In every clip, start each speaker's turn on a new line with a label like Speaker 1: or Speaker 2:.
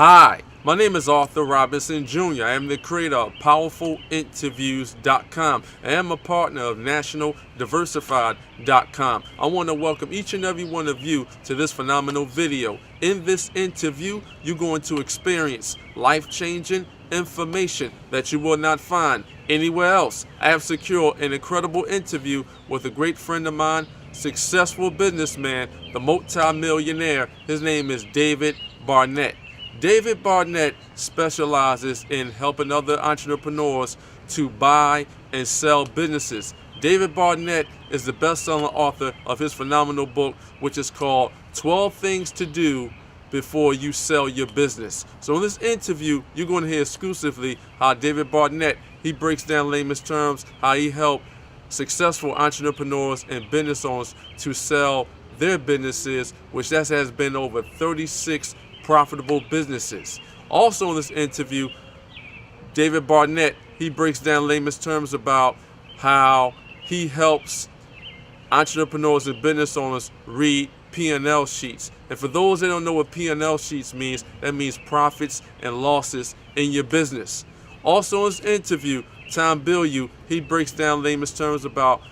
Speaker 1: Hi, my name is Arthur Robinson Jr. I am the creator of PowerfulInterviews.com. I am a partner of NationalDiversified.com. I want to welcome each and every one of you to this phenomenal video. In this interview, you're going to experience life-changing information that you will not find anywhere else. I have secured an incredible interview with a great friend of mine, successful businessman, the multi-millionaire. His name is David Barnett. David Barnett specializes in helping other entrepreneurs to buy and sell businesses. David Barnett is the best-selling author of his phenomenal book, which is called 12 Things to Do Before You Sell Your Business. So in this interview, you're going to hear exclusively how David Barnett, he breaks down layman's terms, how he helped successful entrepreneurs and business owners to sell their businesses, which that has been over 36 profitable businesses. Also in this interview, David Barnett, he breaks down layman's terms about how he helps entrepreneurs and business owners read P&L sheets. And for those that don't know what P&L sheets means, that means profits and losses in your business. Also in this interview, Tom Bilyeu, he breaks down layman's terms about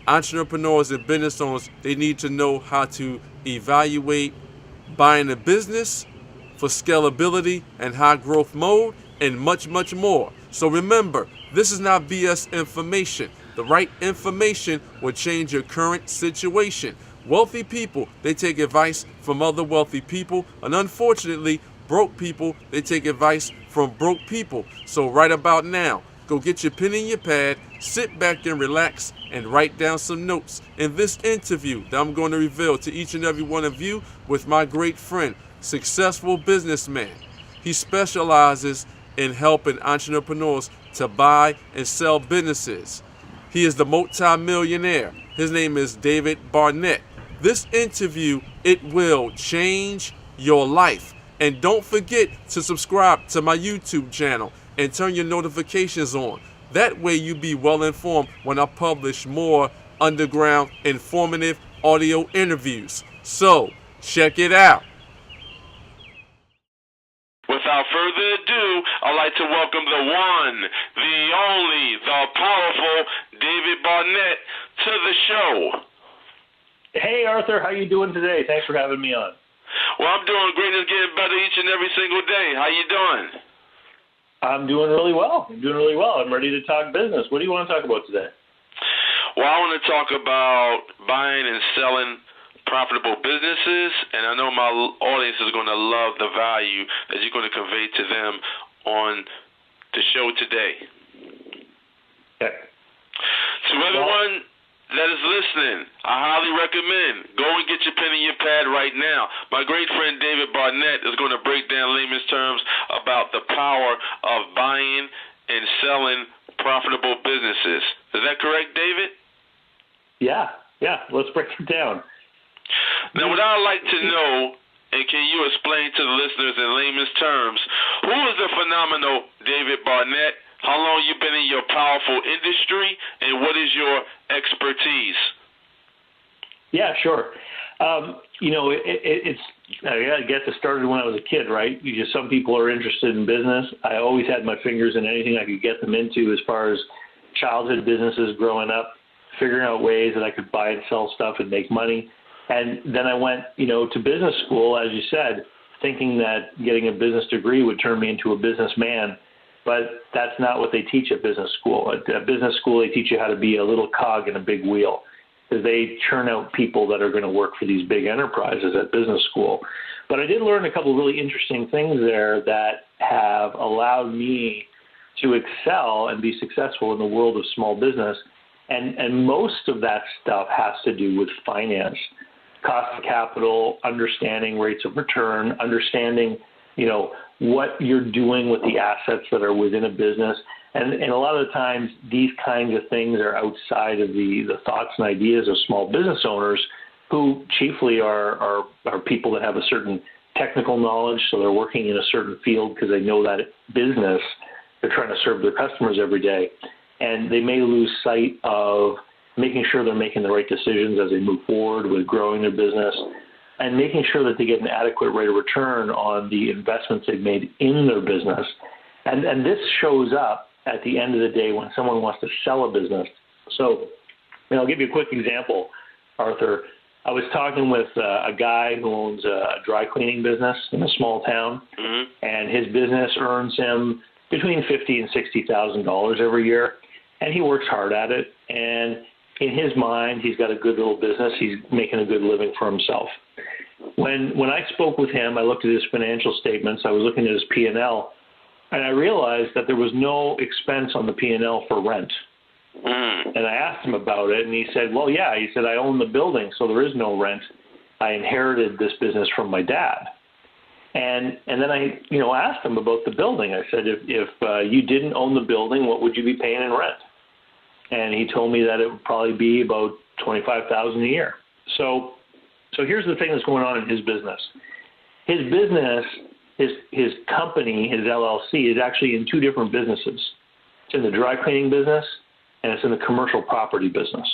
Speaker 1: entrepreneurs and business owners. They need to know how to evaluate buying a business for scalability and high growth mode, and much, much more. So remember, this is not BS information. The right information will change your current situation. Wealthy people, they take advice from other wealthy people, and unfortunately, broke people, they take advice from broke people. So right about now, go get your pen and your pad, sit back and relax, and write down some notes in this interview that I'm going to reveal to each and every one of you with my great friend, successful businessman. He specializes in helping entrepreneurs to buy and sell businesses. He is the multi-millionaire. His name is David Barnett. This interview, it will change your life. And don't forget to subscribe to my YouTube channel and turn your notifications on. That way you'll be well informed when I publish more underground, informative audio interviews. So, check it out. Without further ado, I'd like to welcome the one, the only, the powerful David Barnett to the show.
Speaker 2: Hey, Arthur, how you doing today? Thanks for having me on.
Speaker 1: Well, I'm doing great. It's getting better each and every single day. How you doing?
Speaker 2: I'm doing really well. I'm ready to talk business. What do you want to talk about today?
Speaker 1: Well, I want to talk about buying and selling profitable businesses, and I know my audience is going to love the value that you're going to convey to them on the show today.
Speaker 2: Okay.
Speaker 1: To everyone that is listening, I highly recommend go and get your pen and your pad right now. My great friend David Barnett is going to break down layman's terms about the power of buying and selling profitable businesses. Is that correct, David?
Speaker 2: Yeah. Let's break it down.
Speaker 1: Now, what I'd like to know, and can you explain to the listeners in layman's terms, who is the phenomenal David Barnett? How long you been in your powerful industry, and what is your expertise?
Speaker 2: Yeah, sure. I guess it started when I was a kid, right? Some people are interested in business. I always had my fingers in anything I could get them into as far as childhood businesses growing up, figuring out ways that I could buy and sell stuff and make money. And then I went, to business school, as you said, thinking that getting a business degree would turn me into a businessman. But that's not what they teach at business school. At business school, they teach you how to be a little cog in a big wheel, because they churn out people that are going to work for these big enterprises at business school. But I did learn a couple of really interesting things there that have allowed me to excel and be successful in the world of small business. And most of that stuff has to do with finance, cost of capital, understanding rates of return, understanding, what you're doing with the assets that are within a business. And a lot of the times, these kinds of things are outside of the thoughts and ideas of small business owners, who chiefly are people that have a certain technical knowledge, so they're working in a certain field because they know that business. They're trying to serve their customers every day. And they may lose sight of making sure they're making the right decisions as they move forward with growing their business, and making sure that they get an adequate rate of return on the investments they've made in their business. And this shows up at the end of the day when someone wants to sell a business. So, I'll give you a quick example, Arthur. I was talking with a guy who owns a dry cleaning business in a small town, and his business earns him between $50,000 and $60,000 every year, and he works hard at it. And in his mind, he's got a good little business. He's making a good living for himself. When I spoke with him, I looked at his financial statements. I was looking at his P&L, and I realized that there was no expense on the P&L for rent. And I asked him about it, and he said, well, yeah. He said, I own the building, so there is no rent. I inherited this business from my dad. And then I, asked him about the building. I said, if you didn't own the building, what would you be paying in rent? And he told me that it would probably be about $25,000 a year. So here's the thing that's going on in his business. His business, his company, his LLC, is actually in two different businesses. It's in the dry cleaning business, and it's in the commercial property business.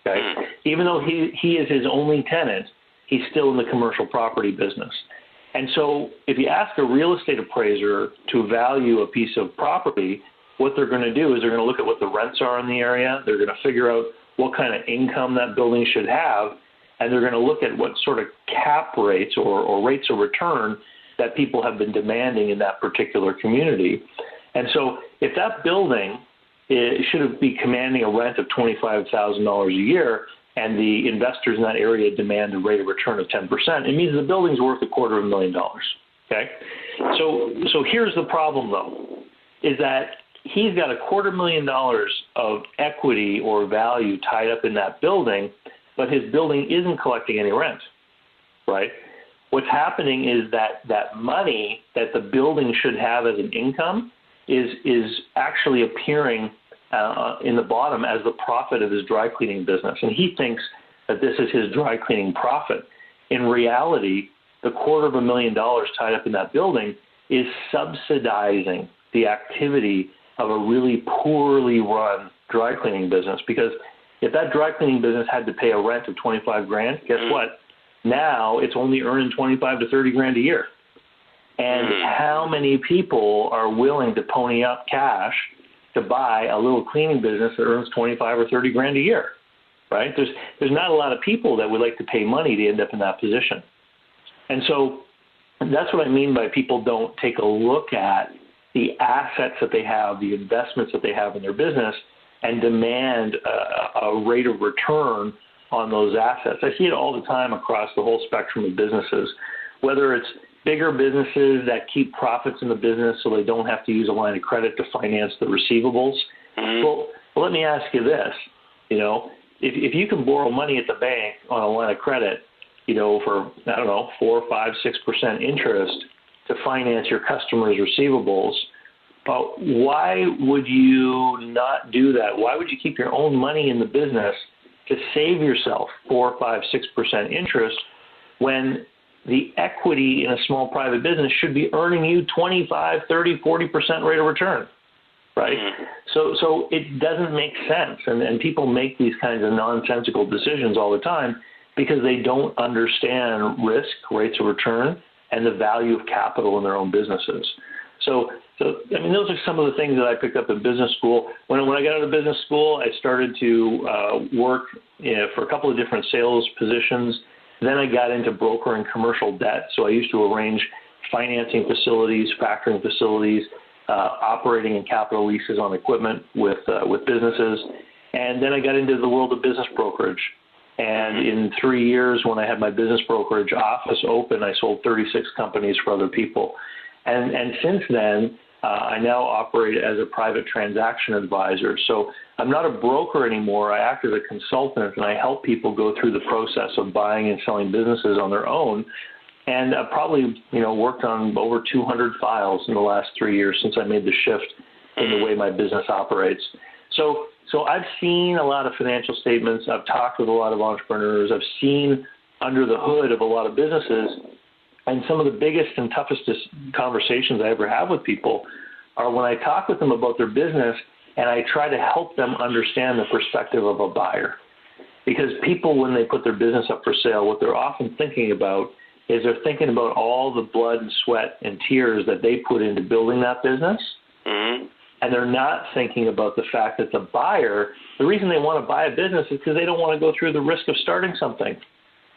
Speaker 2: Okay, even though he is his only tenant, he's still in the commercial property business. And so, if you ask a real estate appraiser to value a piece of property, what they're going to do is they're going to look at what the rents are in the area. They're going to figure out what kind of income that building should have, and they're going to look at what sort of cap rates or rates of return that people have been demanding in that particular community. And so, if that building should be commanding a rent of $25,000 a year, and the investors in that area demand a rate of return of 10%, it means the building's worth $250,000. Okay, so here's the problem though, is that he's got $250,000 of equity or value tied up in that building, but his building isn't collecting any rent, right? What's happening is that money that the building should have as an income is actually appearing in the bottom as the profit of his dry cleaning business. And he thinks that this is his dry cleaning profit. In reality, the $250,000 tied up in that building is subsidizing the activity of a really poorly run dry cleaning business. Because if that dry cleaning business had to pay a rent of $25,000, guess what? Now it's only earning $25,000 to $30,000 a year. And how many people are willing to pony up cash to buy a little cleaning business that earns $25,000 or $30,000 a year, right? There's not a lot of people that would like to pay money to end up in that position. And so that's what I mean by people don't take a look at the assets that they have, the investments that they have in their business, and demand a rate of return on those assets. I see it all the time across the whole spectrum of businesses, whether it's bigger businesses that keep profits in the business so they don't have to use a line of credit to finance the receivables. Well, let me ask you this, if you can borrow money at the bank on a line of credit, for, 4, 5, 6% interest to finance your customers' receivables, why would you not do that? Why would you keep your own money in the business to save yourself 4, 5, 6% interest when the equity in a small private business should be earning you 25, 30, 40% rate of return, right? So it doesn't make sense. And people make these kinds of nonsensical decisions all the time because they don't understand risk, rates of return, and the value of capital in their own businesses. So those are some of the things that I picked up in business school. When I got out of business school, I started to work for a couple of different sales positions. Then I got into brokering commercial debt. So I used to arrange financing facilities, factoring facilities, operating and capital leases on equipment with businesses. And then I got into the world of business brokerage. And in 3 years, when I had my business brokerage office open, I sold 36 companies for other people. And since then, I now operate as a private transaction advisor. So I'm not a broker anymore. I act as a consultant, and I help people go through the process of buying and selling businesses on their own. And I've probably, worked on over 200 files in the last 3 years since I made the shift in the way my business operates. So I've seen a lot of financial statements. I've talked with a lot of entrepreneurs. I've seen under the hood of a lot of businesses. And some of the biggest and toughest conversations I ever have with people are when I talk with them about their business and I try to help them understand the perspective of a buyer. Because people, when they put their business up for sale, what they're often thinking about is they're thinking about all the blood and sweat and tears that they put into building that business.
Speaker 3: Mm-hmm.
Speaker 2: And they're not thinking about the fact that the buyer, the reason they want to buy a business is because they don't want to go through the risk of starting something.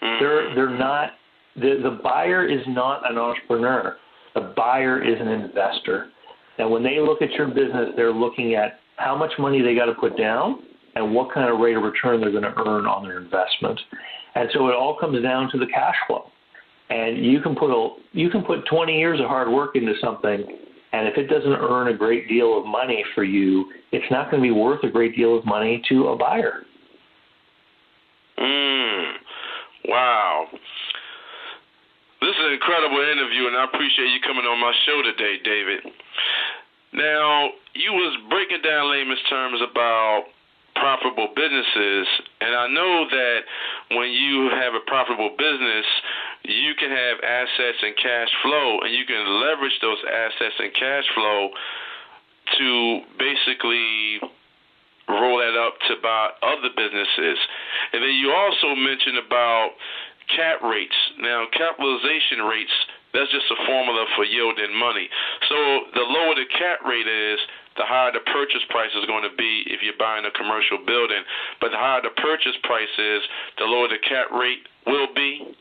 Speaker 3: Mm-hmm.
Speaker 2: They're not, the buyer is not an entrepreneur. The buyer is an investor. And when they look at your business, they're looking at how much money they got to put down and what kind of rate of return they're going to earn on their investment. And so it all comes down to the cash flow. And you can put 20 years of hard work into something, and if it doesn't earn a great deal of money for you, it's not going to be worth a great deal of money to a buyer.
Speaker 3: Wow. This is an incredible interview, and I appreciate you coming on my show today, David. Now, you was breaking down layman's terms about profitable businesses, and I know that when you have a profitable business, you can have assets and cash flow, and you can leverage those assets and cash flow to basically roll that up to buy other businesses. And then you also mentioned about cap rates. Now, capitalization rates, that's just a formula for yielding money. So the lower the cap rate is, the higher the purchase price is going to be if you're buying a commercial building. But the higher the purchase price is, the lower the cap rate will be.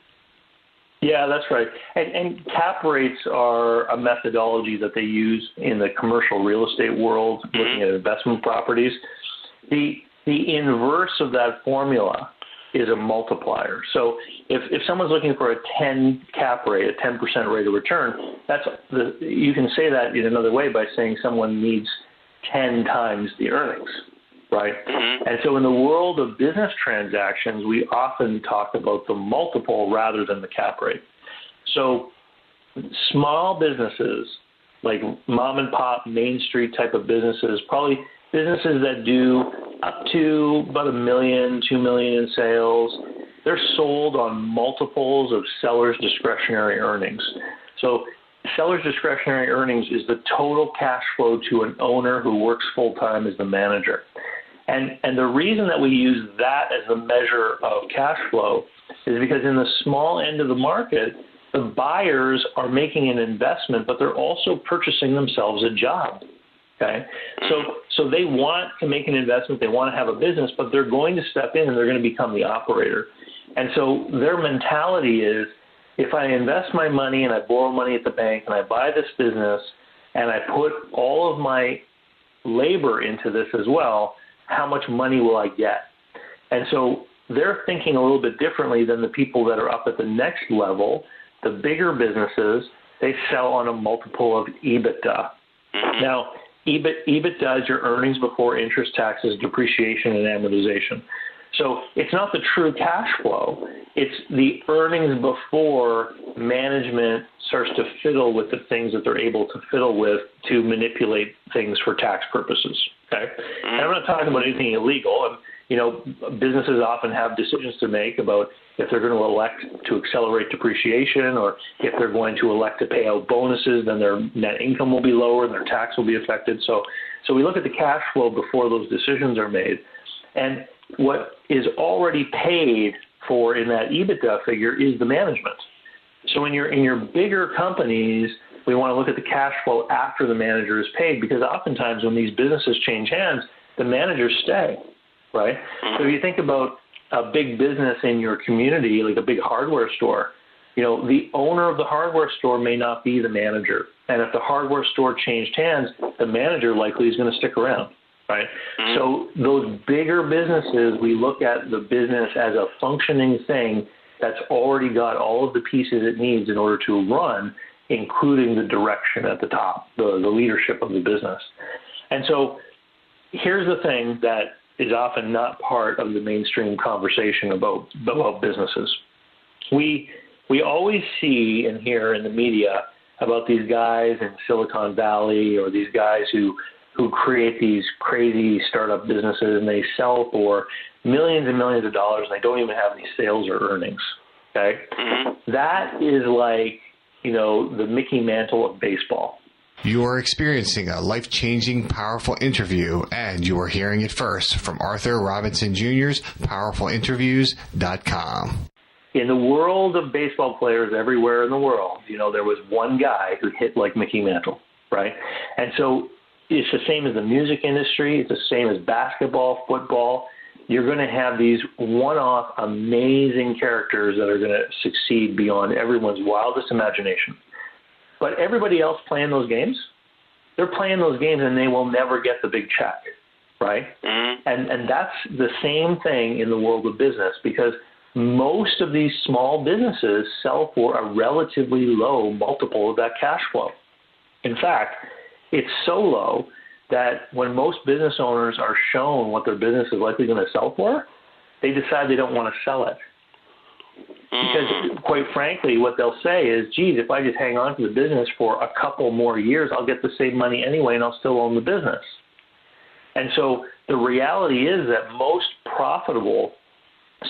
Speaker 2: Yeah, that's right. And cap rates are a methodology that they use in the commercial real estate world, looking at investment properties. The inverse of that formula is a multiplier. So if someone's looking for a 10 cap rate, a 10% rate of return, you can say that in another way by saying someone needs 10 times the earnings, right?
Speaker 3: Mm-hmm.
Speaker 2: And so in the world of business transactions, we often talk about the multiple rather than the cap rate. So small businesses, like mom and pop, Main Street type of businesses, probably businesses that do up to about $1 million, $2 million in sales, they're sold on multiples of seller's discretionary earnings. So seller's discretionary earnings is the total cash flow to an owner who works full-time as the manager. And the reason that we use that as the measure of cash flow is because in the small end of the market, the buyers are making an investment, but they're also purchasing themselves a job. Okay, so they want to make an investment, they want to have a business, but they're going to step in and they're going to become the operator. And so their mentality is, if I invest my money and I borrow money at the bank and I buy this business and I put all of my labor into this as well, how much money will I get? And so they're thinking a little bit differently than the people that are up at the next level. The bigger businesses, they sell on a multiple of EBITDA. Now, EBITDA is your earnings before interest, taxes, depreciation, and amortization. So it's not the true cash flow. It's the earnings before management starts to fiddle with the things that they're able to fiddle with to manipulate things for tax purposes. Okay? And I'm not talking about anything illegal. Businesses often have decisions to make about if they're going to elect to accelerate depreciation, or if they're going to elect to pay out bonuses, then their net income will be lower and their tax will be affected. So we look at the cash flow before those decisions are made. And what is already paid for in that EBITDA figure is the management. So in your bigger companies, we want to look at the cash flow after the manager is paid, because oftentimes when these businesses change hands, the managers stay, right? So if you think about a big business in your community, like a big hardware store, the owner of the hardware store may not be the manager. And if the hardware store changed hands, the manager likely is going to stick around, right? So those bigger businesses, we look at the business as a functioning thing that's already got all of the pieces it needs in order to run, including the direction at the top, the leadership of the business. And so here's the thing that is often not part of the mainstream conversation about businesses. We always see and hear in the media about these guys in Silicon Valley, or these guys who create these crazy startup businesses, and they sell for millions and millions of dollars, and they don't even have any sales or earnings. Okay, that is like the Mickey Mantle of baseball.
Speaker 4: You are experiencing a life-changing, powerful interview, and you are hearing it first from Arthur Robinson Jr.'s PowerfulInterviews.com.
Speaker 2: In the world of baseball players everywhere in the world, there was one guy who hit like Mickey Mantle, right? And so it's the same as the music industry. It's the same as basketball, football. You're going to have these one-off amazing characters that are going to succeed beyond everyone's wildest imagination. But everybody else playing those games, they're playing those games and they will never get the big check, right? Mm-hmm. And that's the same thing in the world of business, because most of these small businesses sell for a relatively low multiple of that cash flow. In fact, it's so low that when most business owners are shown what their business is likely going to sell for, they decide they don't want to sell it. Because, quite frankly, what they'll say is, geez, if I just hang on to the business for a couple more years, I'll get the same money anyway, and I'll still own the business. And so the reality is that most profitable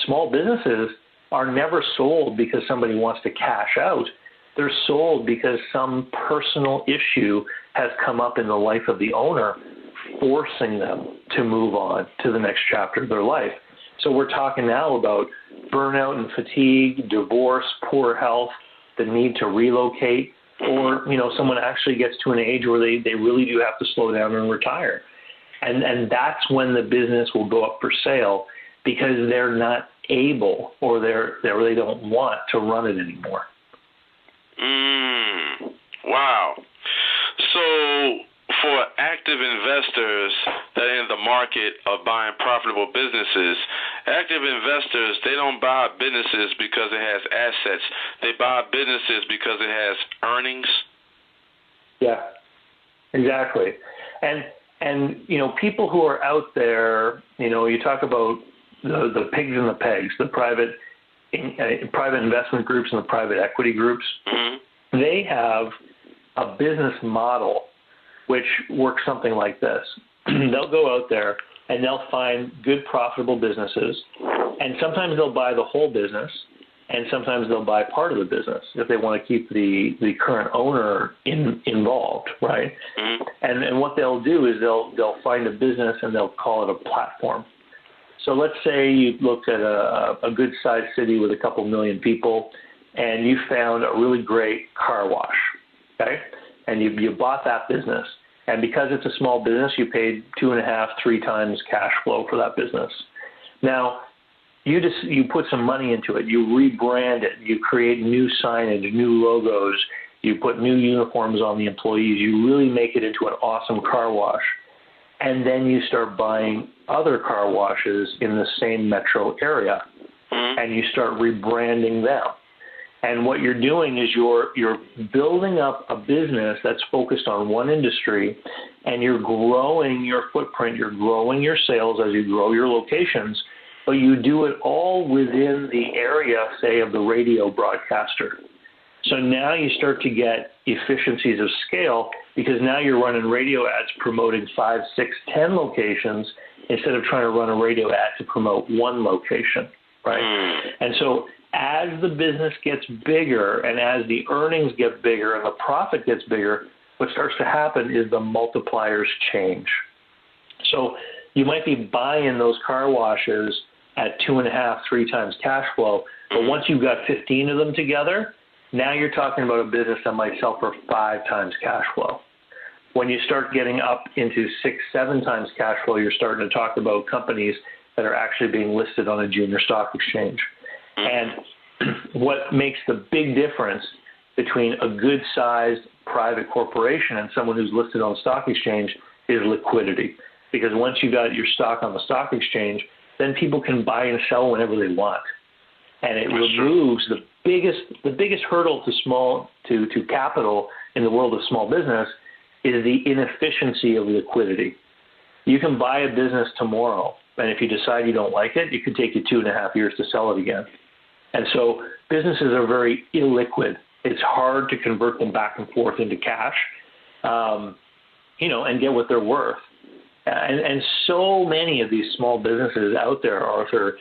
Speaker 2: small businesses are never sold because somebody wants to cash out. They're sold because some personal issue has come up in the life of the owner, forcing them to move on to the next chapter of their life. So we're talking now about burnout and fatigue, divorce, poor health, the need to relocate, or, someone actually gets to an age where they really do have to slow down and retire. And that's when the business will go up for sale, because they're not able, or they don't want to run it anymore.
Speaker 3: Wow. So for active investors that are in the market of buying profitable businesses, active investors, they don't buy businesses because it has assets. They buy businesses because it has earnings. Yeah,
Speaker 2: exactly. And people who are out there, you talk about the pigs and the pegs, the private investment groups and the private equity groups. Mm-hmm. They have a business model which works something like this. They'll go out there and they'll find good, profitable businesses, and sometimes they'll buy the whole business, and sometimes they'll buy part of the business if they want to keep the current owner involved, right? Mm-hmm. And what they'll do is they'll find a business and they'll call it a platform. So let's say you looked at a good-sized city with a couple million people, and you found a really great car wash, okay? And you bought that business. And because it's a small business, you paid 2.5, 3 times cash flow for that business. Now, you put some money into it. You rebrand it. You create new signage, new logos. You put new uniforms on the employees. You really make it into an awesome car wash. And then you start buying other car washes in the same metro area, and you start rebranding them. And what you're doing is you're building up a business that's focused on one industry, and you're growing your footprint, you're growing your sales as you grow your locations, but you do it all within the area, say, of the radio broadcaster. So now you start to get efficiencies of scale, because now you're running radio ads promoting 5, 6, 10 locations instead of trying to run a radio ad to promote one location, right? And so as the business gets bigger and as the earnings get bigger and the profit gets bigger, what starts to happen is the multipliers change. So you might be buying those car washes at 2.5, 3 times cash flow, but once you've got 15 of them together, now you're talking about a business that might sell for 5 times cash flow. When you start getting up into 6, 7 times cash flow, you're starting to talk about companies that are actually being listed on a junior stock exchange. And what makes the big difference between a good-sized private corporation and someone who's listed on the stock exchange is liquidity. Because once you got your stock on the stock exchange, then people can buy and sell whenever they want. And it removes the biggest hurdle to capital in the world of small business is the inefficiency of liquidity. You can buy a business tomorrow, and if you decide you don't like it, it could take you 2.5 years to sell it again. And so businesses are very illiquid. It's hard to convert them back and forth into cash, and get what they're worth. And so many of these small businesses out there, Arthur,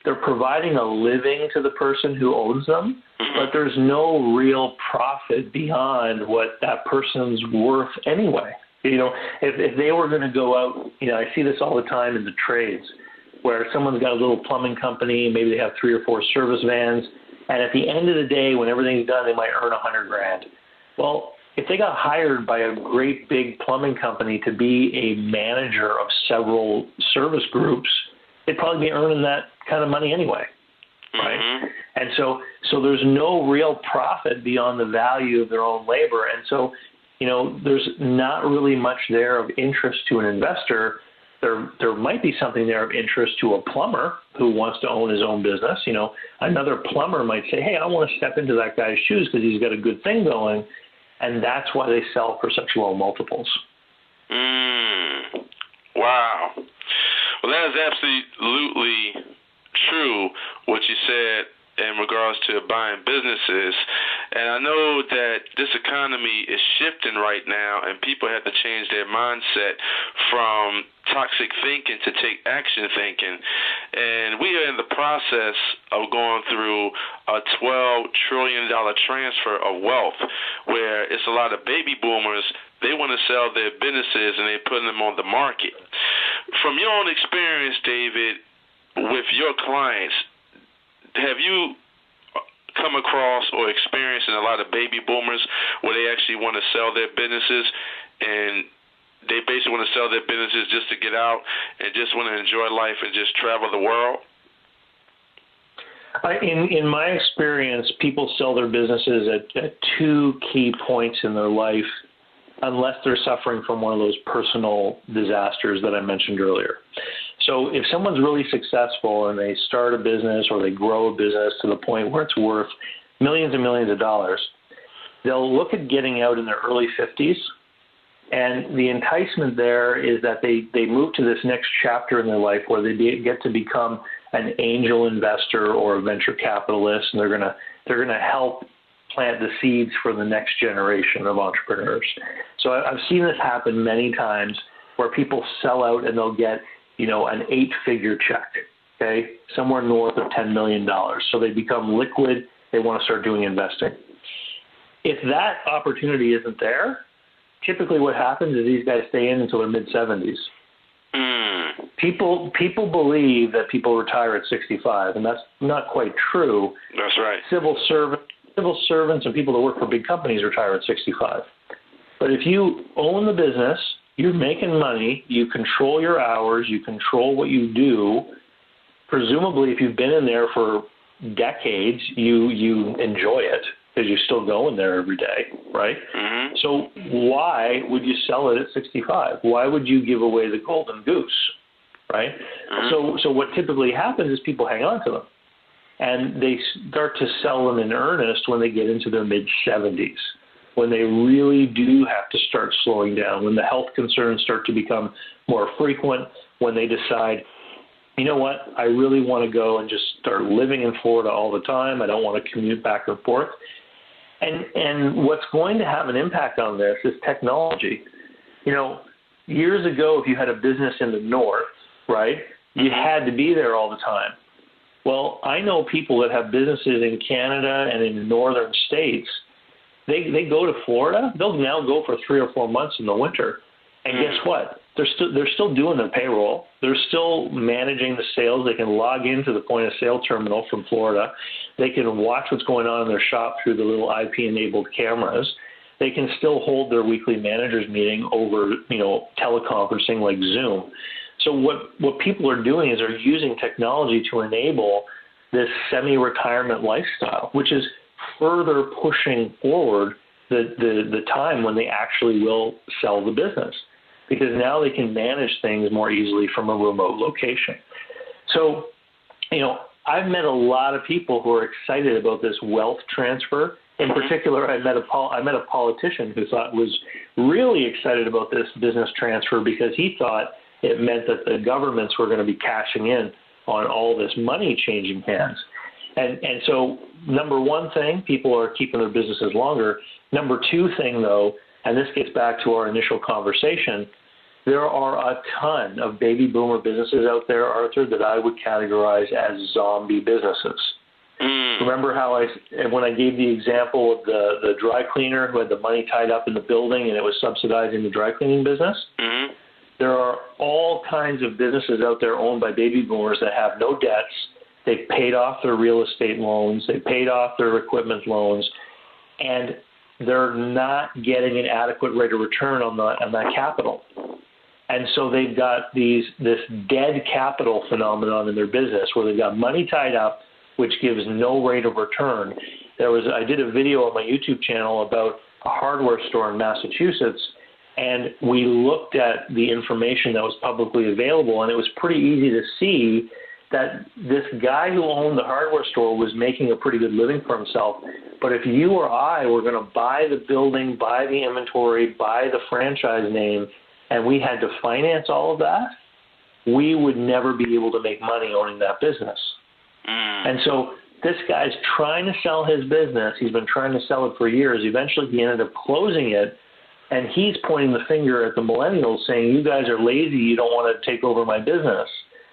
Speaker 2: they're providing a living to the person who owns them, but there's no real profit beyond what that person's worth anyway. If they were going to go out, I see this all the time in the trades, where someone's got a little plumbing company, maybe they have 3 or 4 service vans, and at the end of the day, when everything's done, they might earn $100,000. Well, if they got hired by a great big plumbing company to be a manager of several service groups, they'd probably be earning that kind of money anyway, right? Mm-hmm. And so there's no real profit beyond the value of their own labor. And so, there's not really much there of interest to an investor. There might be something there of interest to a plumber who wants to own his own business. Another plumber might say, hey, I want to step into that guy's shoes because he's got a good thing going. And that's why they sell for such low multiples.
Speaker 3: Wow. Well, that is absolutely true, what you said in regards to buying businesses. And I know that this economy is shifting right now, and people have to change their mindset from toxic thinking to take action thinking. And we are in the process of going through a $12 trillion transfer of wealth, where it's a lot of baby boomers. They want to sell their businesses, and they're putting them on the market. From your own experience, David, with your clients, have you come across or experienced a lot of baby boomers where they actually want to sell their businesses, and they basically want to sell their businesses just to get out and just want to enjoy life and just travel the world?
Speaker 2: In my experience, people sell their businesses at 2 key points in their life, unless they're suffering from one of those personal disasters that I mentioned earlier. So if someone's really successful and they start a business or they grow a business to the point where it's worth millions and millions of dollars, they'll look at getting out in their early 50s. And the enticement there is that they move to this next chapter in their life where they get to become an angel investor or a venture capitalist, and they're gonna help plant the seeds for the next generation of entrepreneurs. So I've seen this happen many times where people sell out and they'll get, an 8-figure check, okay, somewhere north of $10 million. So they become liquid. They want to start doing investing. If that opportunity isn't there, typically what happens is these guys stay in until their mid-70s. People believe that people retire at 65, and that's not quite true.
Speaker 3: That's right.
Speaker 2: Civil servants and people that work for big companies retire at 65. But if you own the business, you're making money, you control your hours, you control what you do, presumably if you've been in there for decades, you enjoy it because you're still going there every day, right? Mm-hmm. So why would you sell it at 65? Why would you give away the golden goose, right? Mm-hmm. So what typically happens is people hang on to them. And they start to sell them in earnest when they get into their mid-70s, when they really do have to start slowing down, when the health concerns start to become more frequent, when they decide, you know what, I really want to go and just start living in Florida all the time. I don't want to commute back and forth. And what's going to have an impact on this is technology. Years ago, if you had a business in the north, right, you had to be there all the time. Well, I know people that have businesses in Canada and in the northern states. They go to Florida. They'll now go for 3 or 4 months in the winter. And guess what? They're still doing their payroll. They're still managing the sales. They can log into the point of sale terminal from Florida. They can watch what's going on in their shop through the little IP-enabled cameras. They can still hold their weekly managers meeting over, teleconferencing like Zoom. So what people are doing is they're using technology to enable this semi-retirement lifestyle, which is further pushing forward the time when they actually will sell the business, because now they can manage things more easily from a remote location. So, I've met a lot of people who are excited about this wealth transfer. In particular, I met a politician who was really excited about this business transfer because he thought it meant that the governments were going to be cashing in on all this money changing hands. And so number one thing, people are keeping their businesses longer. Number two thing, though, and this gets back to our initial conversation, There are a ton of baby boomer businesses out there, Arthur, that I would categorize as zombie businesses. Remember how when I gave the example of the dry cleaner who had the money tied up in the building and it was subsidizing the dry cleaning business?
Speaker 3: Mm-hmm.
Speaker 2: There are all kinds of businesses out there owned by baby boomers that have no debts. They've paid off their real estate loans. They've paid off their equipment loans. And they're not getting an adequate rate of return on that capital. And so they've got this dead capital phenomenon in their business where they've got money tied up, which gives no rate of return. I did a video on my YouTube channel about a hardware store in Massachusetts, and we looked at the information that was publicly available, and it was pretty easy to see that this guy who owned the hardware store was making a pretty good living for himself. But if you or I were going to buy the building, buy the inventory, buy the franchise name, and we had to finance all of that, we would never be able to make money owning that business. And so this guy's trying to sell his business. He's been trying to sell it for years. Eventually he ended up closing it, and he's pointing the finger at the millennials saying, you guys are lazy, you don't want to take over my business.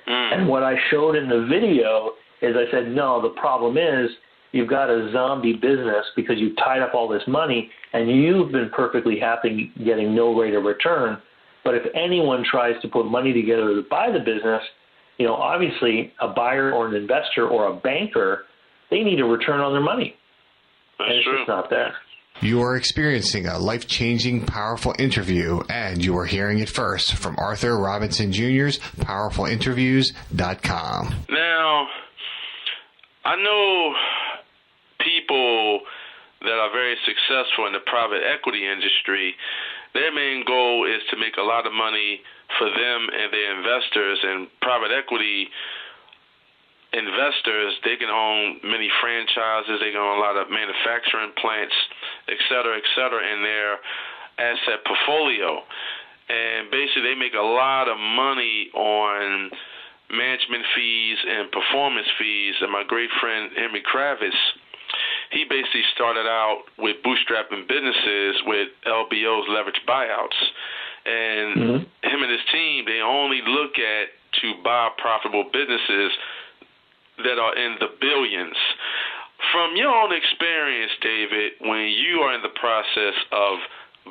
Speaker 2: And what I showed in the video is I said, no, the problem is you've got a zombie business because you've tied up all this money and you've been perfectly happy getting no rate of return. But if anyone tries to put money together to buy the business, obviously a buyer or an investor or a banker, they need a return on their money. And it's just not there.
Speaker 4: You are experiencing a life-changing, powerful interview, and you are hearing it first from Arthur Robinson Jr.'s PowerfulInterviews.com.
Speaker 3: Now, I know people that are very successful in the private equity industry. Their main goal is to make a lot of money for them and their investors. And private equity investors, they can own many franchises, they can own a lot of manufacturing plants, et cetera, in their asset portfolio. And basically they make a lot of money on management fees and performance fees. And my great friend Henry Kravitz, he basically started out with bootstrapping businesses with LBOs, leveraged buyouts. And him and his team, they only look at to buy profitable businesses that are in the billions. From your own experience, David, when you are in the process of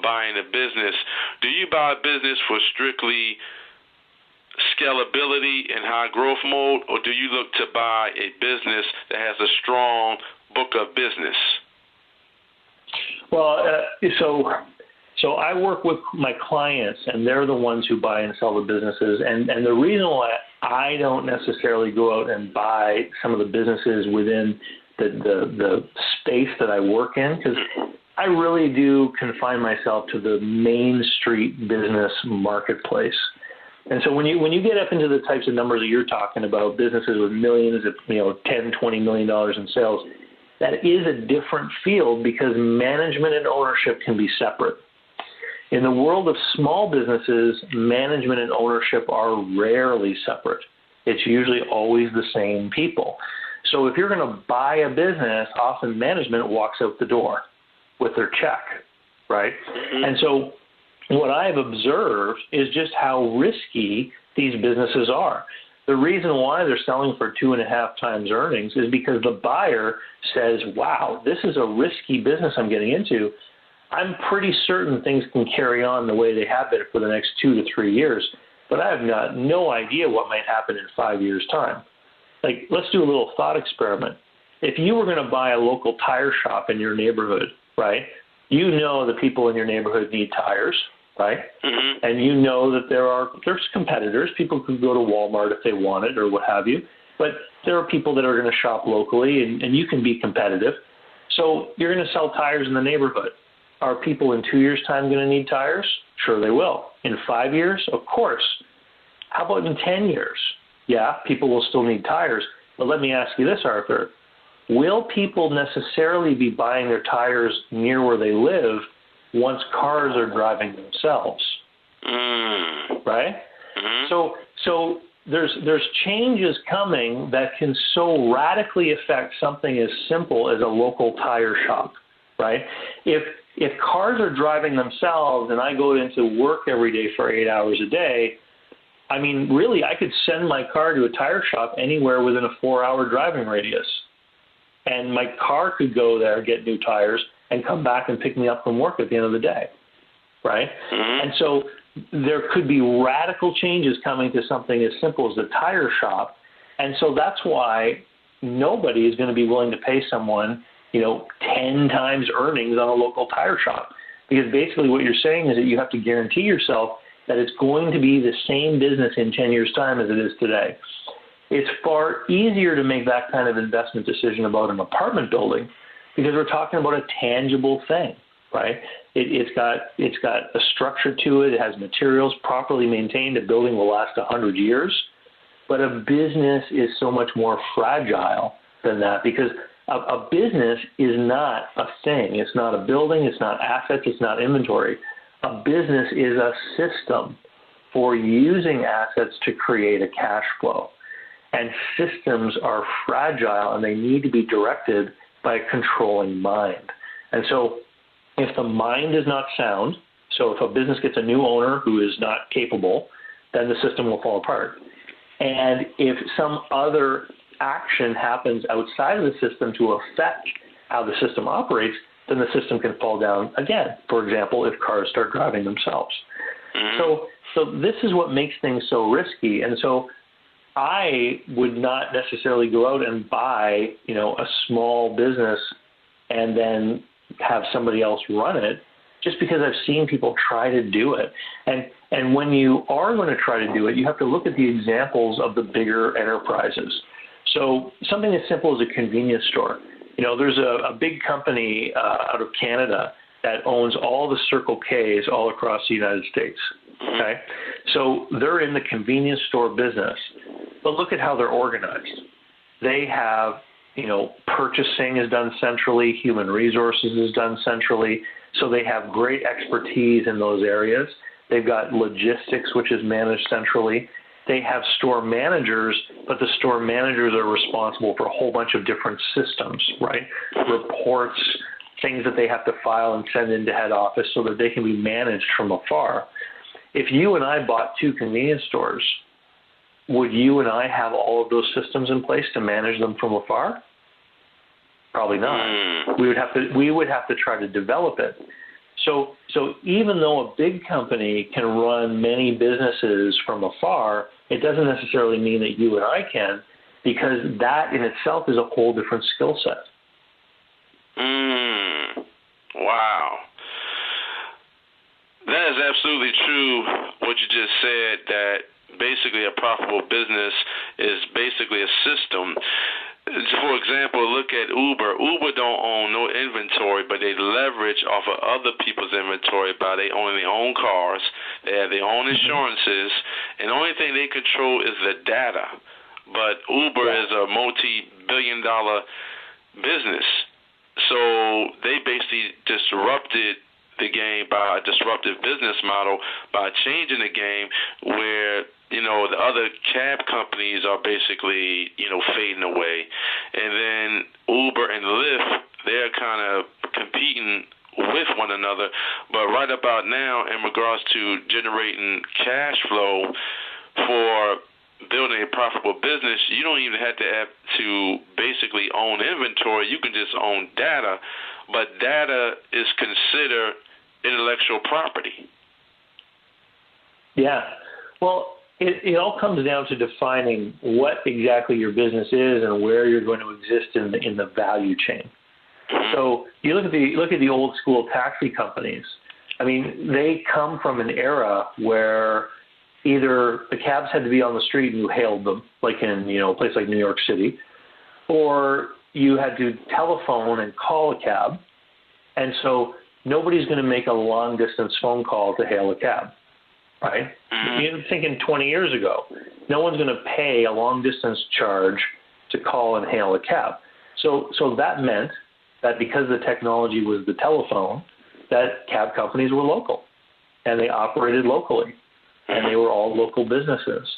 Speaker 3: buying a business, do you buy a business for strictly scalability and high growth mode, or do you look to buy a business that has a strong book of business?
Speaker 2: Well, so I work with my clients, and they're the ones who buy and sell the businesses. And the reason why I don't necessarily go out and buy some of the businesses within the space that I work in, because I really do confine myself to the Main Street business marketplace. And so when you get up into the types of numbers that you're talking about, businesses with millions of, $10, $20 million in sales, that is a different field because management and ownership can be separate. In the world of small businesses, management and ownership are rarely separate. It's usually always the same people. So if you're going to buy a business, often management walks out the door with their check, right? And so what I've observed is just how risky these businesses are. The reason why they're selling for 2.5 times earnings is because the buyer says, wow, this is a risky business I'm getting into. I'm pretty certain things can carry on the way they have been for the next 2 to 3 years, but I have got no idea what might happen in 5 years' time. Like, let's do a little thought experiment. If you were going to buy a local tire shop in your neighborhood, right, you know the people in your neighborhood need tires, right? And you know that there's competitors. People could go to Walmart if they wanted or what have you, but there are people that are going to shop locally, and you can be competitive. So you're going to sell tires in the neighborhood. Are people in 2 years' time going to need tires? Sure they will. In 5 years? Of course. How about in 10 years? Yeah, people will still need tires. But let me ask you this, Arthur. Will people necessarily be buying their tires near where they live once cars are driving themselves? Right? So there's changes coming that can so radically affect something as simple as a local tire shop. right? If cars are driving themselves and I go into work every day for 8 hours a day, I mean, really, I could send my car to a tire shop anywhere within a 4-hour driving radius. And my car could go there, get new tires, and come back and pick me up from work at the end of the day, right? Mm-hmm. And so there could be radical changes coming to something as simple as the tire shop. And so that's why nobody is going to be willing to pay someone, 10 times earnings on a local tire shop. Because basically what you're saying is that you have to guarantee yourself that it's going to be the same business in 10 years' time as it is today. It's far easier to make that kind of investment decision about an apartment building because we're talking about a tangible thing, right? It's got a structure to it. It has materials properly maintained. A building will last 100 years. But a business is so much more fragile than that because a business is not a thing. It's not a building. It's not assets. It's not inventory. A business is a system for using assets to create a cash flow. And systems are fragile and they need to be directed by a controlling mind. And so if the mind is not sound, so if a business gets a new owner who is not capable, then the system will fall apart. And if some other action happens outside of the system to affect how the system operates, then the system can fall down again. For example, if cars start driving themselves. So this is what makes things so risky. And so I would not necessarily go out and buy, a small business and then have somebody else run it just because I've seen people try to do it. And when you are going to try to do it, you have to look at the examples of the bigger enterprises. So something as simple as a convenience store. There's a big company out of Canada that owns all the Circle K's all across the United States. Okay, so they're in the convenience store business, but look at how they're organized. They have, purchasing is done centrally, human resources is done centrally, so they have great expertise in those areas. They've got logistics, which is managed centrally. They have store managers, but the store managers are responsible for a whole bunch of different systems, right? Reports, things that they have to file and send into head office so that they can be managed from afar. If you and I bought 2 convenience stores, would you and I have all of those systems in place to manage them from afar? Probably not. We would have to try to develop it. So even though a big company can run many businesses from afar, it doesn't necessarily mean that you and I can, because that in itself is a whole different skill set.
Speaker 3: Wow. That is absolutely true, what you just said, that basically a profitable business is basically a system. For example, look at Uber. Uber don't own no inventory, but they leverage off of other people's inventory by they owning their own cars. They have their own insurances, and the only thing they control is the data. But Uber is a multi-billion-dollar business, so they basically disrupted the game by a disruptive business model by changing the game where the other cab companies are basically, fading away. And then Uber and Lyft, they're kind of competing with one another. But right about now, in regards to generating cash flow for building a profitable business, you don't even have to basically own inventory. You can just own data. But data is considered intellectual property.
Speaker 2: Yeah. Well, it all comes down to defining what exactly your business is and where you're going to exist in the value chain. So you look at the old school taxi companies. I mean, they come from an era where either the cabs had to be on the street and you hailed them, like in a place like New York City, or you had to telephone and call a cab. And so nobody's going to make a long distance phone call to hail a cab. Right? You're thinking 20 years ago, no one's going to pay a long-distance charge to call and hail a cab. So that meant that because the technology was the telephone, that cab companies were local, and they operated locally, and they were all local businesses.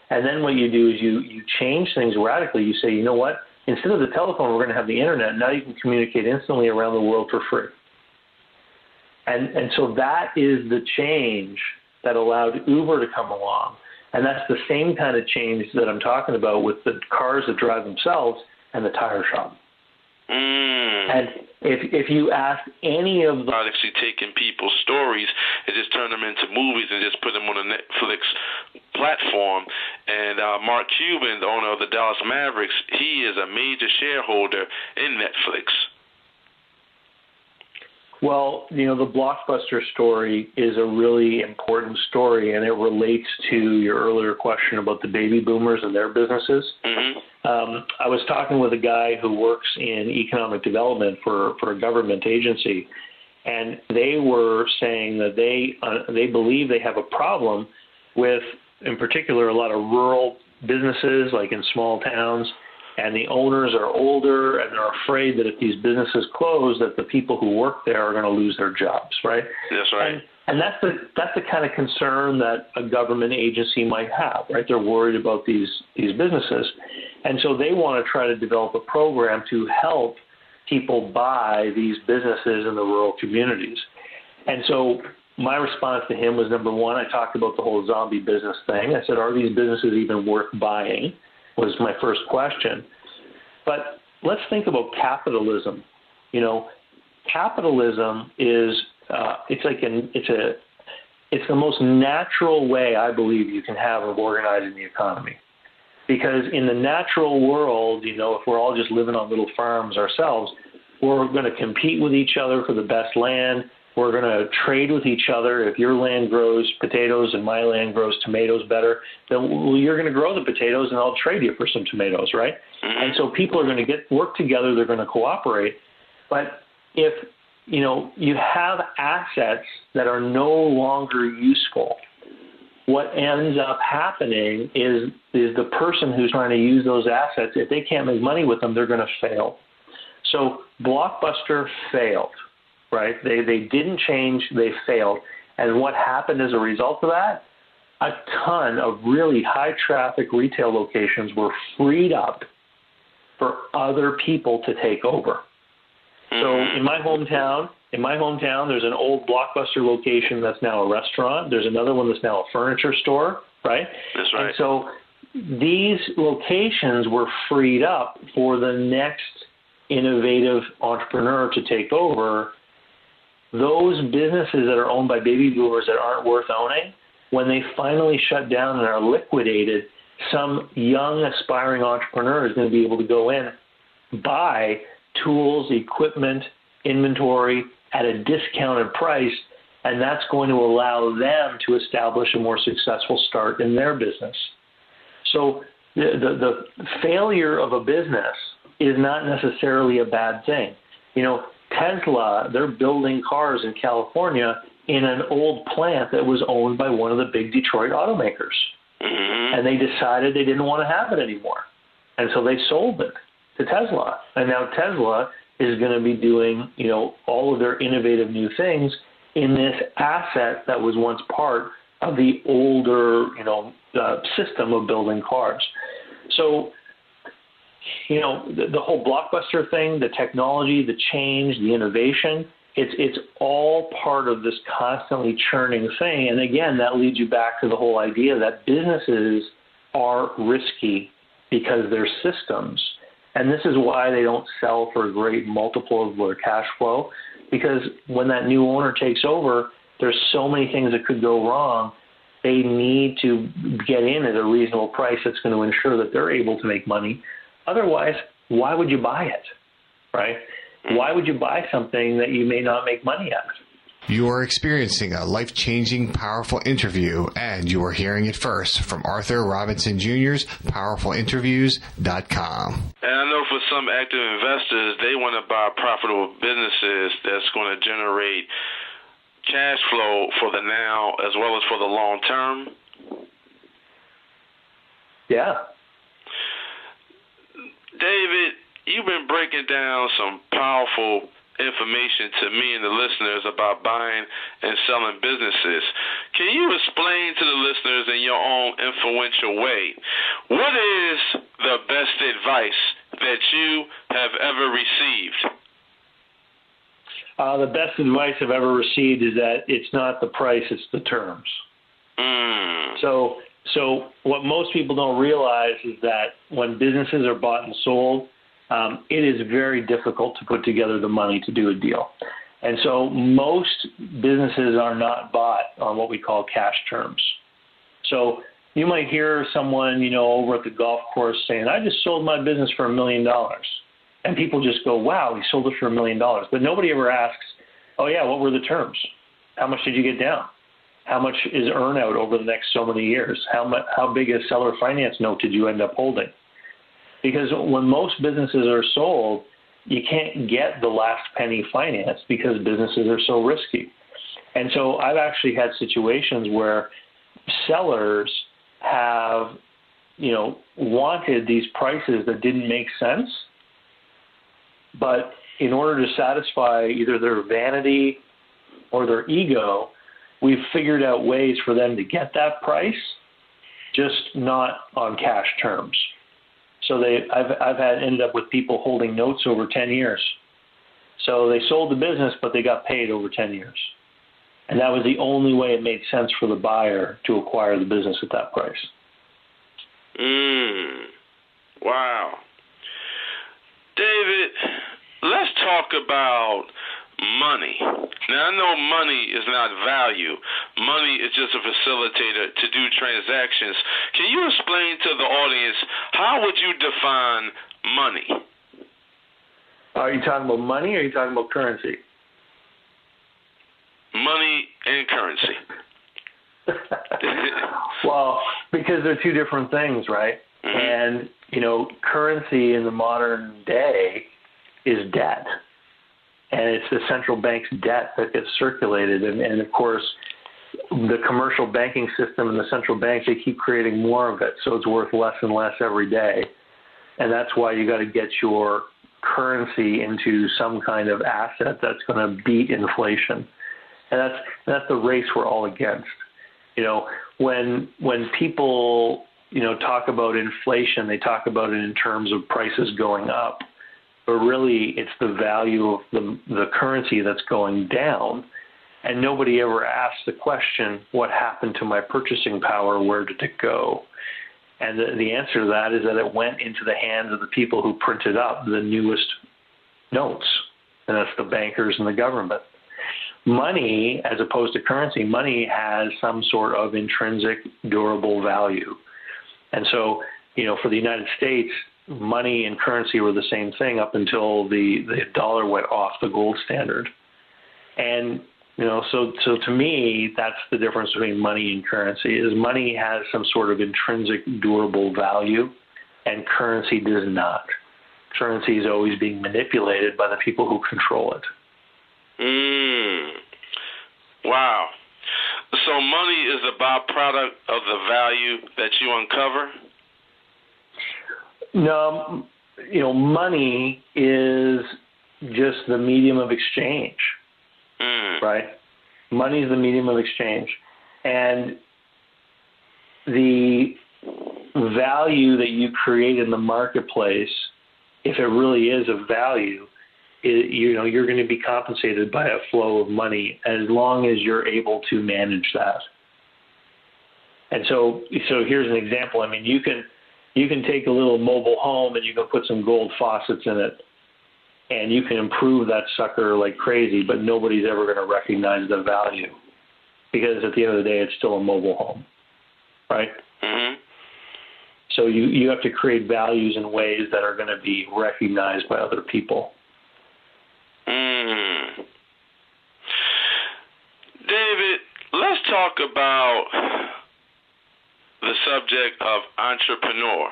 Speaker 2: And then what you do is you change things radically. You say, you know what? Instead of the telephone, we're going to have the internet. Now you can communicate instantly around the world for free. And so that is the change that allowed Uber to come along. And that's the same kind of change that I'm talking about with the cars that drive themselves and the tire shop. And if you ask any of the
Speaker 3: actually taking people's stories and just turn them into movies and just put them on a Netflix platform. And Mark Cuban, the owner of the Dallas Mavericks, he is a major shareholder in Netflix.
Speaker 2: Well, the blockbuster story is a really important story, and it relates to your earlier question about the baby boomers and their businesses. I was talking with a guy who works in economic development for a government agency, and they were saying that they believe they have a problem with, in particular, a lot of rural businesses, like in small towns. And the owners are older, and they're afraid that if these businesses close, that the people who work there are going to lose their jobs, right?
Speaker 3: That's right.
Speaker 2: And that's the kind of concern that a government agency might have, right? They're worried about these businesses. And so they want to try to develop a program to help people buy these businesses in the rural communities. And so my response to him was, number one, I talked about the whole zombie business thing. I said, are these businesses even worth buying? Was my first question. But let's think about capitalism. Capitalism is it's the most natural way, I believe, you can have of organizing the economy. Because in the natural world, if we're all just living on little farms ourselves, we're going to compete with each other for the best land. We're going to trade with each other. If your land grows potatoes and my land grows tomatoes better, then you're going to grow the potatoes and I'll trade you for some tomatoes, right? And so people are going to work together. They're going to cooperate. But if you have assets that are no longer useful, what ends up happening is the person who's trying to use those assets, if they can't make money with them, they're going to fail. So Blockbuster failed. Right? They didn't change. They failed. And what happened as a result of that? A ton of really high traffic retail locations were freed up for other people to take over. So in my hometown, there's an old Blockbuster location that's now a restaurant. There's another one that's now a furniture store, right?
Speaker 3: That's right.
Speaker 2: And so these locations were freed up for the next innovative entrepreneur to take over. Those businesses that are owned by baby boomers that aren't worth owning, when they finally shut down and are liquidated, some young aspiring entrepreneur is going to be able to go in, buy tools, equipment, inventory at a discounted price, and that's going to allow them to establish a more successful start in their business. So the failure of a business is not necessarily a bad thing. Tesla, they're building cars in California in an old plant that was owned by one of the big Detroit automakers. And they decided they didn't want to have it anymore. And so they sold it to Tesla. And now Tesla is going to be doing, all of their innovative new things in this asset that was once part of the older, system of building cars. So, the whole Blockbuster thing, the technology, the change, the innovation, it's all part of this constantly churning thing. And again, that leads you back to the whole idea that businesses are risky because they're systems. And this is why they don't sell for a great multiple of their cash flow, because when that new owner takes over, there's so many things that could go wrong. They need to get in at a reasonable price that's going to ensure that they're able to make money. Otherwise, why would you buy it, right? Why would you buy something that you may not make money at?
Speaker 4: You are experiencing a life-changing, powerful interview, and you are hearing it first from Arthur Robinson Jr.'s PowerfulInterviews.com.
Speaker 3: And I know for some active investors, they want to buy profitable businesses that's going to generate cash flow for the now as well as for the long term.
Speaker 2: Yeah.
Speaker 3: David, you've been breaking down some powerful information to me and the listeners about buying and selling businesses. Can you explain to the listeners in your own influential way, what is the best advice that you have ever received?
Speaker 2: The best advice I've ever received is that it's not the price, it's the terms. So what most people don't realize is that when businesses are bought and sold, it is very difficult to put together the money to do a deal. And so most businesses are not bought on what we call cash terms. So you might hear someone, over at the golf course saying, I just sold my business for $1 million. And people just go, wow, he sold it for $1 million. But nobody ever asks, oh, yeah, what were the terms? How much did you get down? How much is earn-out over the next so many years? How big a seller finance note did you end up holding? Because when most businesses are sold, you can't get the last penny financed because businesses are so risky. And so I've actually had situations where sellers have, wanted these prices that didn't make sense, but in order to satisfy either their vanity or their ego, we've figured out ways for them to get that price, just not on cash terms. So I've ended up with people holding notes over 10 years. So they sold the business, but they got paid over 10 years. And that was the only way it made sense for the buyer to acquire the business at that price.
Speaker 3: Wow. David, let's talk about money. Now, I know money is not value. Money is just a facilitator to do transactions. Can you explain to the audience, how would you define money?
Speaker 2: Are you talking about money or are you talking about currency?
Speaker 3: Money and currency.
Speaker 2: Well, because they're two different things, right? And, currency in the modern day is debt. And it's the central bank's debt that gets circulated. And of course, the commercial banking system and the central banks, they keep creating more of it. So it's worth less and less every day. And that's why you got to get your currency into some kind of asset that's going to beat inflation. And that's the race we're all against. When people, talk about inflation, they talk about it in terms of prices going up. But really, it's the value of the currency that's going down. And nobody ever asks the question, what happened to my purchasing power? Where did it go? And the answer to that is that it went into the hands of the people who printed up the newest notes. And that's the bankers and the government. Money, as opposed to currency, money has some sort of intrinsic durable value. And so, for the United States, money and currency were the same thing up until the dollar went off the gold standard. And, so to me, that's the difference between money and currency, is money has some sort of intrinsic durable value and currency does not. Currency is always being manipulated by the people who control it.
Speaker 3: Wow. So money is a byproduct of the value that you uncover?
Speaker 2: No, money is just the medium of exchange, right? Money is the medium of exchange. And the value that you create in the marketplace, if it really is of value, you're going to be compensated by a flow of money as long as you're able to manage that. And so here's an example. I mean, you can take a little mobile home and you can put some gold faucets in it, and you can improve that sucker like crazy, but nobody's ever going to recognize the value because at the end of the day, it's still a mobile home, right? So you have to create values in ways that are going to be recognized by other people.
Speaker 3: David, let's talk about the subject of entrepreneur.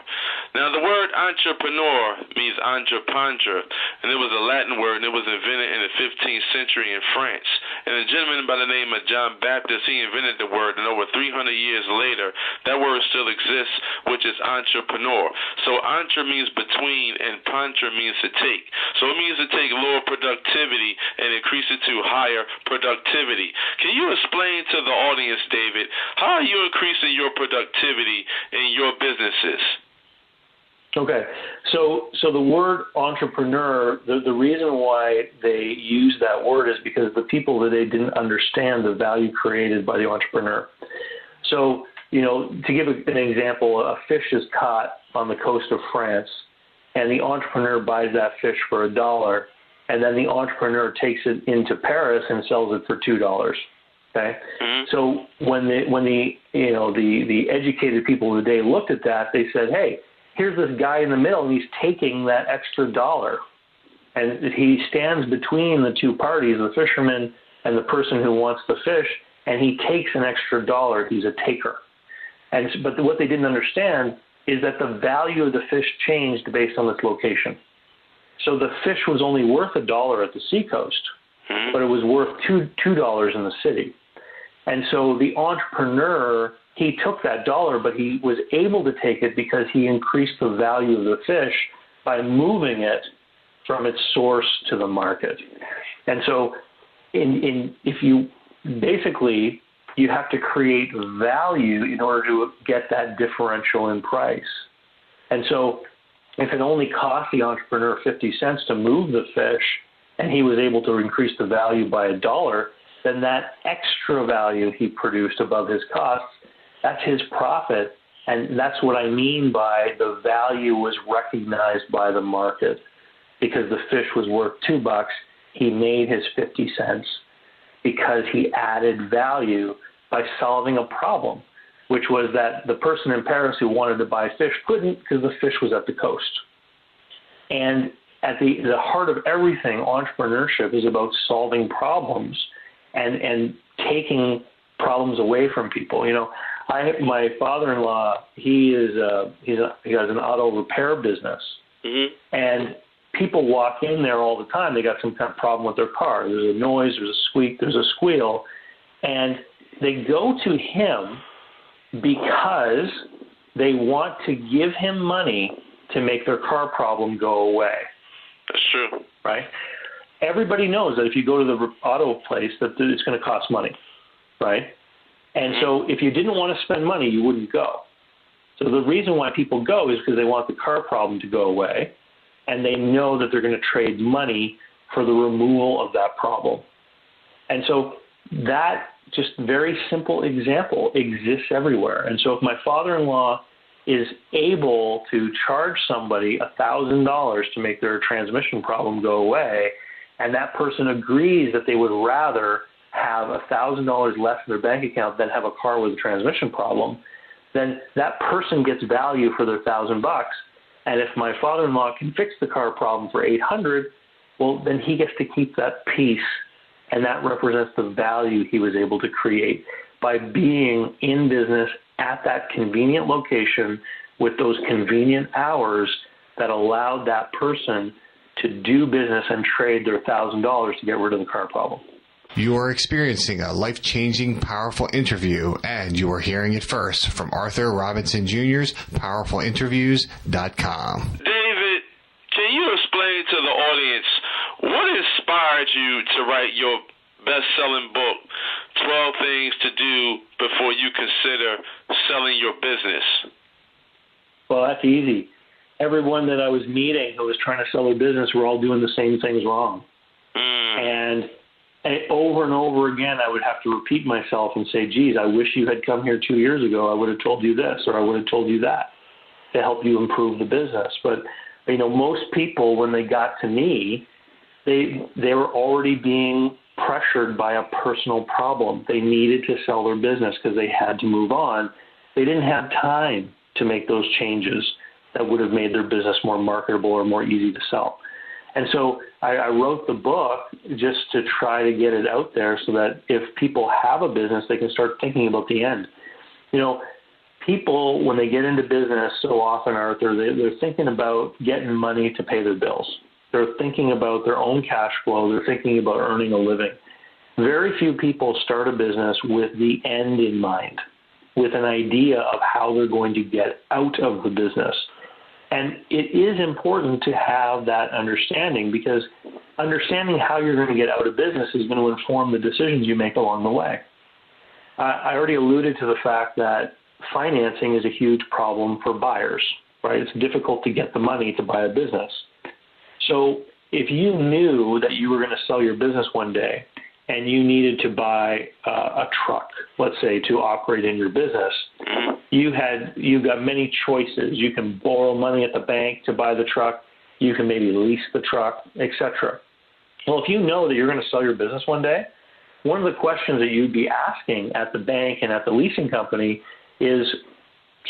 Speaker 3: Now, the word entrepreneur means entreprendre, and it was a Latin word, and it was invented in the 15th century in France. And a gentleman by the name of John Baptist, he invented the word, and over 300 years later, that word still exists, which is entrepreneur. So entre means between, and pantre means to take. So it means to take lower productivity and increase it to higher productivity. Can you explain to the audience, David, how are you increasing your productivity in your businesses?
Speaker 2: Okay. So the word entrepreneur, the reason why they use that word is because the people that they didn't understand the value created by the entrepreneur. So, to give an example, a fish is caught on the coast of France, and the entrepreneur buys that fish for $1, and then the entrepreneur takes it into Paris and sells it for $2. Okay. Mm-hmm. So when the educated people of the day looked at that, they said, hey, here's this guy in the middle, and he's taking that extra $1. And he stands between the two parties, the fisherman and the person who wants the fish, and he takes an extra $1. He's a taker. But what they didn't understand is that the value of the fish changed based on its location. So the fish was only worth $1 at the seacoast, but it was worth $2 in the city. And so the entrepreneur, he took that $1, but he was able to take it because he increased the value of the fish by moving it from its source to the market. And so if you basically, you have to create value in order to get that differential in price. And so if it only cost the entrepreneur 50 cents to move the fish and he was able to increase the value by $1, then that extra value he produced above his costs, that's his profit. And that's what I mean by the value was recognized by the market. Because the fish was worth $2, he made his 50 cents because he added value by solving a problem, which was that the person in Paris who wanted to buy fish couldn't because the fish was at the coast. And at the heart of everything, entrepreneurship is about solving problems and taking problems away from people. My father-in-law, he has an auto repair business, and people walk in there all the time. They got some kind of problem with their car. There's a noise, there's a squeak, there's a squeal, and they go to him because they want to give him money to make their car problem go away.
Speaker 3: That's true.
Speaker 2: Right? Everybody knows that if you go to the auto place that it's going to cost money, right? And so if you didn't want to spend money, you wouldn't go. So the reason why people go is because they want the car problem to go away, and they know that they're going to trade money for the removal of that problem. And so that just very simple example exists everywhere. And so if my father-in-law is able to charge somebody $1,000 to make their transmission problem go away, and that person agrees that they would rather have $1,000 less in their bank account than have a car with a transmission problem, then that person gets value for their $1,000. And if my father-in-law can fix the car problem for $800, well, then he gets to keep that piece, and that represents the value he was able to create by being in business at that convenient location with those convenient hours that allowed that person to do business and trade their $1,000 to get rid of the car problem.
Speaker 4: You are experiencing a life-changing, powerful interview, and you are hearing it first from Arthur Robinson Jr.'s PowerfulInterviews.com.
Speaker 3: David, can you explain to the audience what inspired you to write your best-selling book, 12 Things to Do Before You Consider Selling Your Business?
Speaker 2: Well, that's easy. Everyone that I was meeting who was trying to sell their business were all doing the same things wrong. And over and over again, I would have to repeat myself and say, geez, I wish you had come here 2 years ago. I would have told you this, or I would have told you that to help you improve the business. But, most people, when they got to me, they were already being pressured by a personal problem. They needed to sell their business because they had to move on. They didn't have time to make those changes that would have made their business more marketable or more easy to sell. And so I wrote the book just to try to get it out there so that if people have a business, they can start thinking about the end. People, when they get into business so often, Arthur, they're thinking about getting money to pay their bills. They're thinking about their own cash flow. They're thinking about earning a living. Very few people start a business with the end in mind, with an idea of how they're going to get out of the business. And it is important to have that understanding, because understanding how you're going to get out of business is going to inform the decisions you make along the way. I already alluded to the fact that financing is a huge problem for buyers, right? It's difficult to get the money to buy a business. So if you knew that you were going to sell your business one day and you needed to buy a truck, let's say, to operate in your business, you've got many choices. You can borrow money at the bank to buy the truck. You can maybe lease the truck, etc. Well, if you know that you're going to sell your business one day, one of the questions that you'd be asking at the bank and at the leasing company is,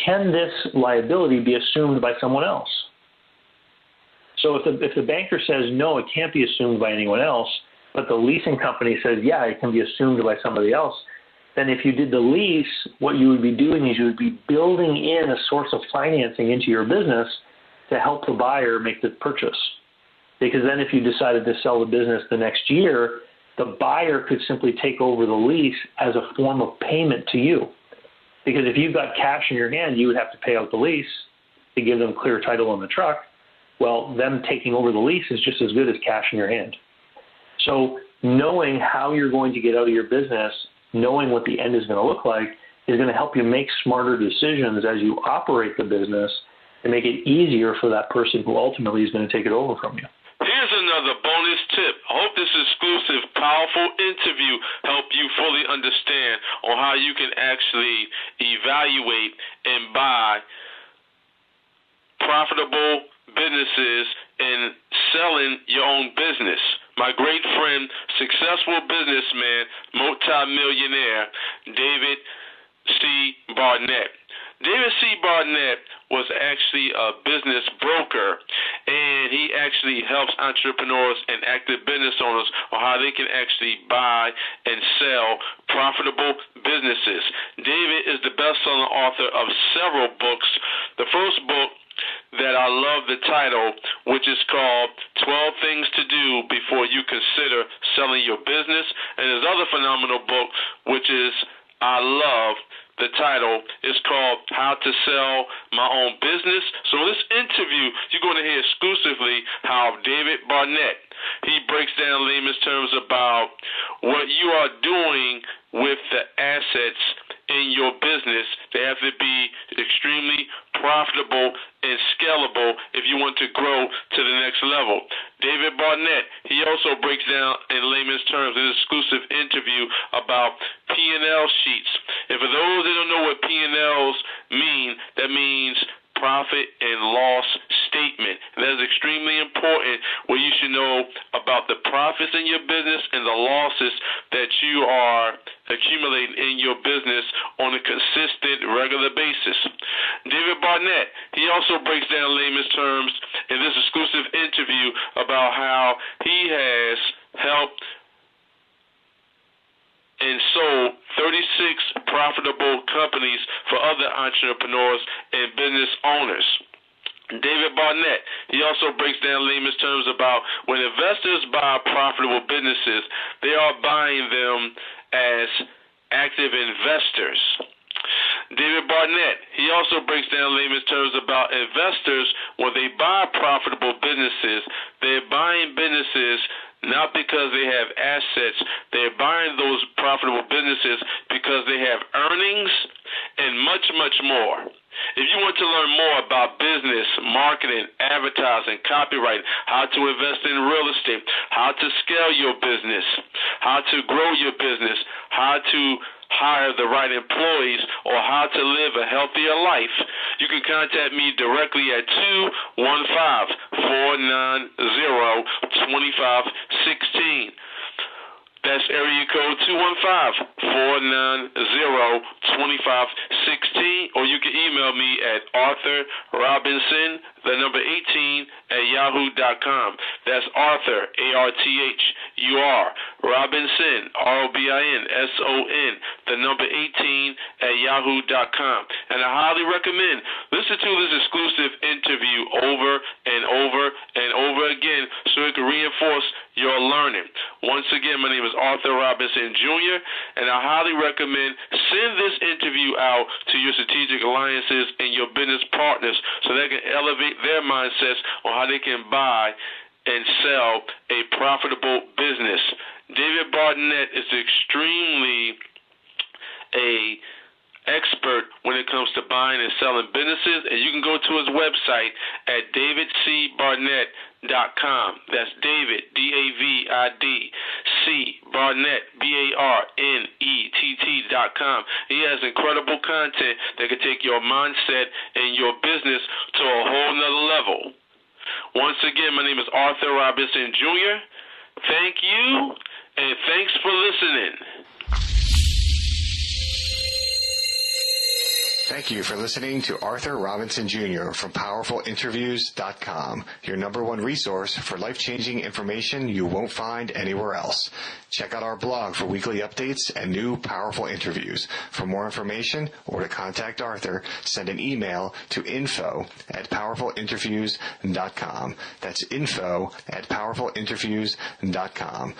Speaker 2: can this liability be assumed by someone else? So if the banker says, no, it can't be assumed by anyone else, but the leasing company says, yeah, it can be assumed by somebody else, then if you did the lease, what you would be doing is you would be building in a source of financing into your business to help the buyer make the purchase. Because then if you decided to sell the business the next year, the buyer could simply take over the lease as a form of payment to you. Because if you've got cash in your hand, you would have to pay out the lease to give them clear title on the truck. Well, them taking over the lease is just as good as cash in your hand. So knowing how you're going to get out of your business, knowing what the end is going to look like, is going to help you make smarter decisions as you operate the business and make it easier for that person who ultimately is going to take it over from you.
Speaker 3: Here's another bonus tip. I hope this exclusive, powerful interview helped you fully understand on how you can actually evaluate and buy profitable businesses and selling your own business. My great friend, successful businessman, multi-millionaire, David C. Barnett. David C. Barnett was actually a business broker, and he actually helps entrepreneurs and active business owners on how they can actually buy and sell profitable businesses. David is the best-selling author of several books. The first book that I love the title, which is called 12 Things to Do Before You Consider Selling Your Business, and his other phenomenal book, which is I love the title, is called How to Sell My Own Business. So in this interview, you're going to hear exclusively how David Barnett, he breaks down in layman's terms about what you are doing with the assets in your business. They have to be extremely profitable and scalable if you want to grow to the next level. David Barnett, he also breaks down in layman's terms in an exclusive interview about P&L sheets. And for those that don't know what P&Ls mean, that means profit and loss statement. And that is extremely important, where you should know about the profits in your business and the losses that you are accumulating in your business on a consistent, regular basis. David Barnett, he also breaks down layman's terms in this exclusive interview about how he has helped and sold 36 profitable companies for other entrepreneurs and business owners. David Barnett, he also breaks down layman's terms about when investors buy profitable businesses, they are buying them as active investors. David Barnett, he also breaks down layman's terms about investors, when they buy profitable businesses, they're buying businesses not because they have assets. They're buying those profitable businesses because they have earnings and much, much more. If you want to learn more about business, marketing, advertising, copyright, how to invest in real estate, how to scale your business, how to grow your business, how to hire the right employees, or how to live a healthier life, you can contact me directly at 215-490-2516. That's area code 215-490-2516, or you can email me at arthurrobinson18@yahoo.com. That's Arthur, ARTHUR, Robinson, ROBINSON18@yahoo.com. And I highly recommend listen to this exclusive interview over and over and over again so it can reinforce your learning. Once again, my name is Arthur Robinson Jr., and I highly recommend send this interview out to your strategic alliances and your business partners so they can elevate their mindsets on how they can buy and sell a profitable business. David Barnett is extremely expert when it comes to buying and selling businesses, and you can go to his website at davidcbarnett.com. That's David, D-A-V-I-D, C, Barnett, B-A-R-N-E-T-T.com. He has incredible content that can take your mindset and your business to a whole nother level. Once again, my name is Arthur Robinson Jr. Thank you, and thanks for listening.
Speaker 4: Thank you for listening to Arthur Robinson Jr. from PowerfulInterviews.com, your #1 resource for life-changing information you won't find anywhere else. Check out our blog for weekly updates and new powerful interviews. For more information or to contact Arthur, send an email to info@powerfulinterviews.com. That's info@powerfulinterviews.com.